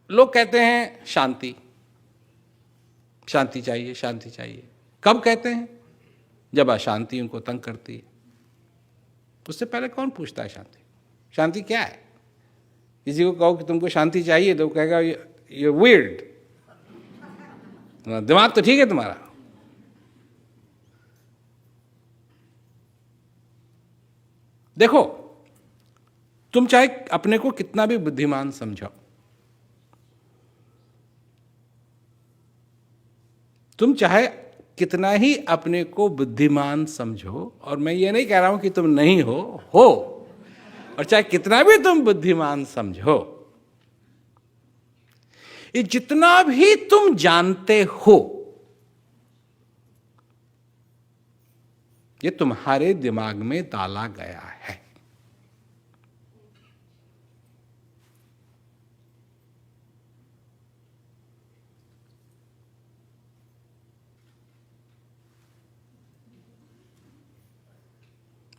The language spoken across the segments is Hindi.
लोग कहते हैं शांति, शांति चाहिए, शांति चाहिए। कब कहते हैं? जब अशांति उनको तंग करती है। उससे पहले कौन पूछता है शांति? शांति क्या है? किसी को कहो कि तुमको शांति चाहिए तो कहेगा ये वियर्ड, दिमाग तो ठीक है तुम्हारा। देखो, तुम चाहे अपने को कितना भी बुद्धिमान समझो, तुम चाहे कितना ही अपने को बुद्धिमान समझो, और मैं ये नहीं कह रहा हूं कि तुम नहीं हो, और चाहे कितना भी तुम बुद्धिमान समझो, ये जितना भी तुम जानते हो ये तुम्हारे दिमाग में डाला गया है।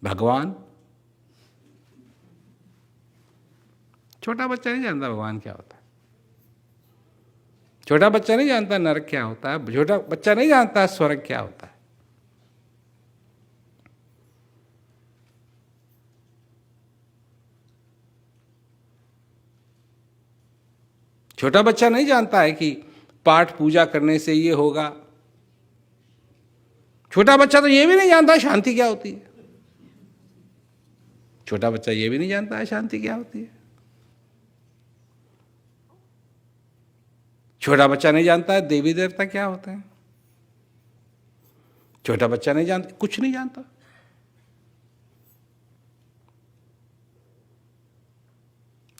भगवान, छोटा बच्चा नहीं जानता भगवान क्या होता है। छोटा बच्चा नहीं जानता नरक क्या होता है। छोटा बच्चा नहीं जानता स्वर्ग क्या होता है। छोटा बच्चा नहीं जानता है कि पाठ पूजा करने से ये होगा। छोटा बच्चा तो ये भी नहीं जानता शांति क्या होती है। छोटा बच्चा ये भी नहीं जानता है शांति क्या होती है। छोटा बच्चा नहीं जानता है देवी देवता क्या होते हैं। छोटा बच्चा नहीं जानता, कुछ नहीं जानता।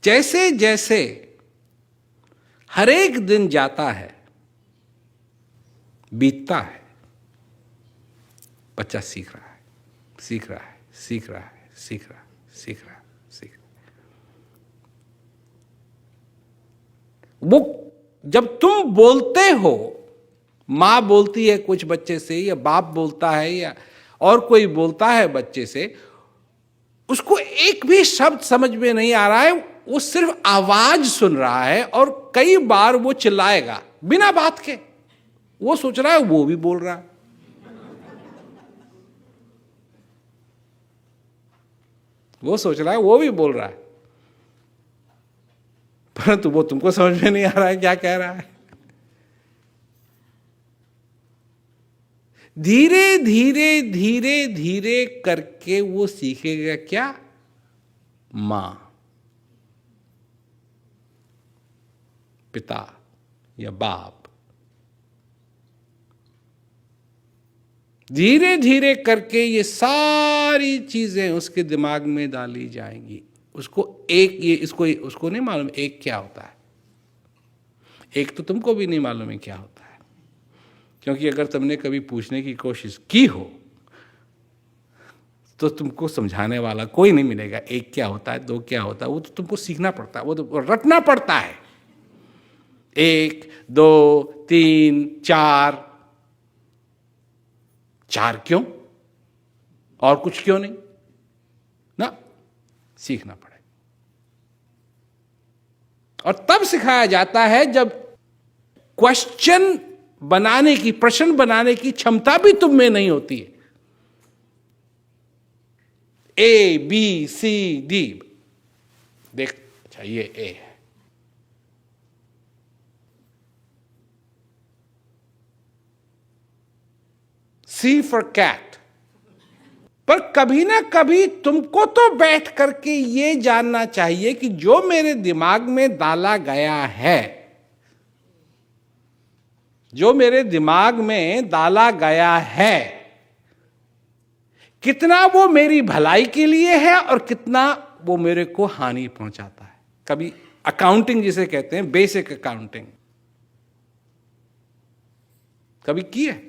जैसे जैसे हर एक दिन जाता है, बीतता है, बच्चा सीख रहा है, सीख रहा है, सीख रहा है, सीख रहा है, सीख रहा है, सीख रहा है। वो जब तुम बोलते हो, मां बोलती है कुछ बच्चे से, या बाप बोलता है, या और कोई बोलता है बच्चे से, उसको एक भी शब्द समझ में नहीं आ रहा है, वो सिर्फ आवाज सुन रहा है, और कई बार वो चिल्लाएगा बिना बात के। वो सोच रहा है वो भी बोल रहा है। वो सोच रहा है वो भी बोल रहा है, परंतु वो तुमको समझ में नहीं आ रहा है क्या कह रहा है। धीरे धीरे धीरे धीरे करके वो सीखेगा क्या? मां, पिता या बाप। धीरे धीरे करके ये सारी चीजें उसके दिमाग में डाली जाएंगी। उसको एक ये इसको उसको नहीं मालूम एक क्या होता है। एक तो तुमको भी नहीं मालूम है क्या होता है, क्योंकि अगर तुमने कभी पूछने की कोशिश की हो तो तुमको समझाने वाला कोई नहीं मिलेगा। एक क्या होता है, दो क्या होता है, वो तो तुमको सीखना पड़ता है, वो तो रटना पड़ता है। एक, दो, तीन, चार। चार क्यों और कुछ क्यों नहीं ना, सीखना पड़ेगा। और तब सिखाया जाता है जब क्वेश्चन बनाने की, प्रश्न बनाने की क्षमता भी तुम में नहीं होती है। ए बी सी डी देख, अच्छा ये ए है, सी फॉर कैट। पर कभी ना कभी तुमको तो बैठ करके ये जानना चाहिए कि जो मेरे दिमाग में डाला गया है, जो मेरे दिमाग में डाला गया है, कितना वो मेरी भलाई के लिए है और कितना वो मेरे को हानि पहुंचाता है। कभी अकाउंटिंग जिसे कहते हैं, बेसिक अकाउंटिंग कभी की है?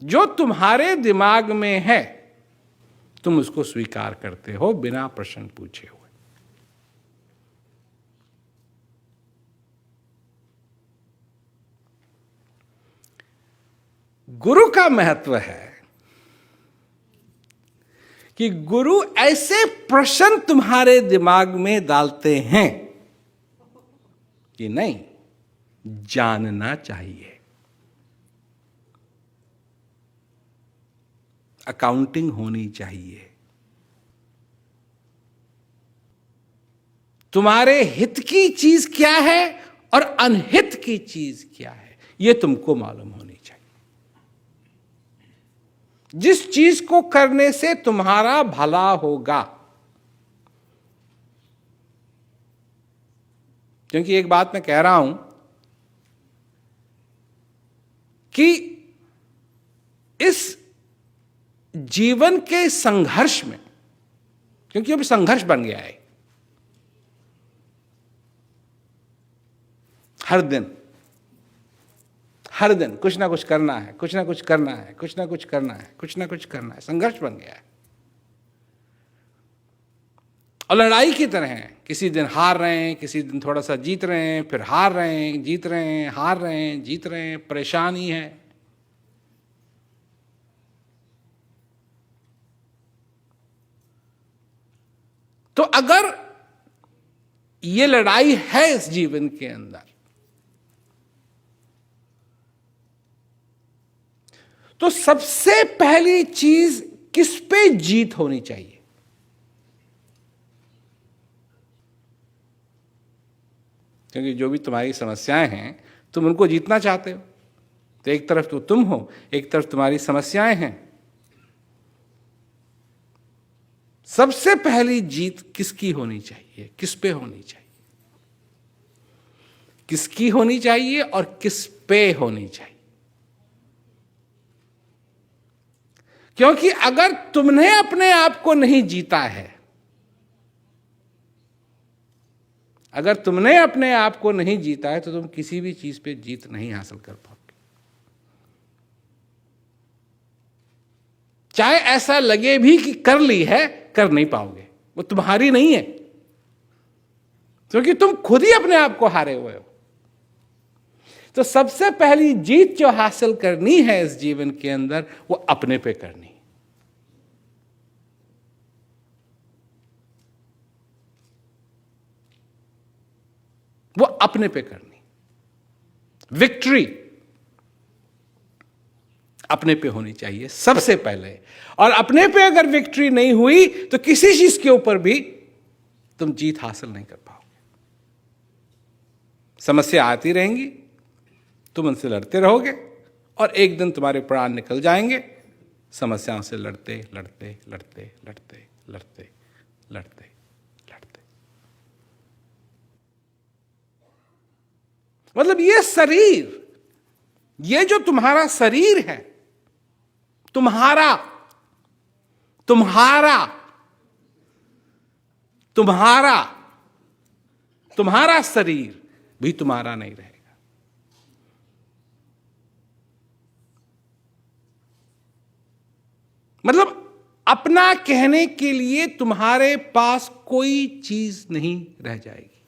जो तुम्हारे दिमाग में है तुम उसको स्वीकार करते हो बिना प्रश्न पूछे हुए। गुरु का महत्व है कि गुरु ऐसे प्रश्न तुम्हारे दिमाग में डालते हैं कि नहीं, जानना चाहिए, अकाउंटिंग होनी चाहिए, तुम्हारे हित की चीज क्या है और अनहित की चीज क्या है, यह तुमको मालूम होनी चाहिए। जिस चीज को करने से तुम्हारा भला होगा, क्योंकि एक बात मैं कह रहा हूं कि इस जीवन के संघर्ष में, क्योंकि अब संघर्ष बन गया है, हर दिन कुछ ना कुछ करना है, कुछ ना कुछ करना है, कुछ ना कुछ करना है, कुछ ना कुछ करना है, संघर्ष बन गया है। और लड़ाई की तरह है, किसी दिन हार रहे हैं, किसी दिन थोड़ा सा जीत रहे हैं, फिर हार रहे हैं, जीत रहे हैं, हार रहे हैं, जीत रहे हैं, परेशानी है। तो अगर ये लड़ाई है इस जीवन के अंदर, तो सबसे पहली चीज किस पे जीत होनी चाहिए? क्योंकि जो भी तुम्हारी समस्याएं हैं, तुम उनको जीतना चाहते हो। तो एक तरफ तो तुम हो, एक तरफ तुम्हारी समस्याएं हैं। सबसे पहली जीत किसकी होनी चाहिए, किस पे होनी चाहिए? किसकी होनी चाहिए और किस पे होनी चाहिए? क्योंकि अगर तुमने अपने आप को नहीं जीता है, अगर तुमने अपने आप को नहीं जीता है, तो तुम किसी भी चीज पे जीत नहीं हासिल कर पाओगे। चाहे ऐसा लगे भी कि कर ली है, कर नहीं पाओगे, वो तुम्हारी नहीं है, क्योंकि तुम खुद ही अपने आप को हारे हुए हो। तो सबसे पहली जीत जो हासिल करनी है इस जीवन के अंदर, वो अपने पे करनी है। वो अपने पे करनी। विक्ट्री अपने पे होनी चाहिए सबसे पहले। और अपने पे अगर विक्ट्री नहीं हुई, तो किसी चीज के ऊपर भी तुम जीत हासिल नहीं कर पाओगे। समस्या आती रहेंगी, तुम उनसे लड़ते रहोगे, और एक दिन तुम्हारे प्राण निकल जाएंगे समस्याओं से लड़ते लड़ते लड़ते लड़ते लड़ते लड़ते लड़ते। मतलब ये शरीर, ये जो तुम्हारा शरीर है, तुम्हारा तुम्हारा तुम्हारा तुम्हारा शरीर भी तुम्हारा नहीं रहेगा। मतलब अपना कहने के लिए तुम्हारे पास कोई चीज नहीं रह जाएगी।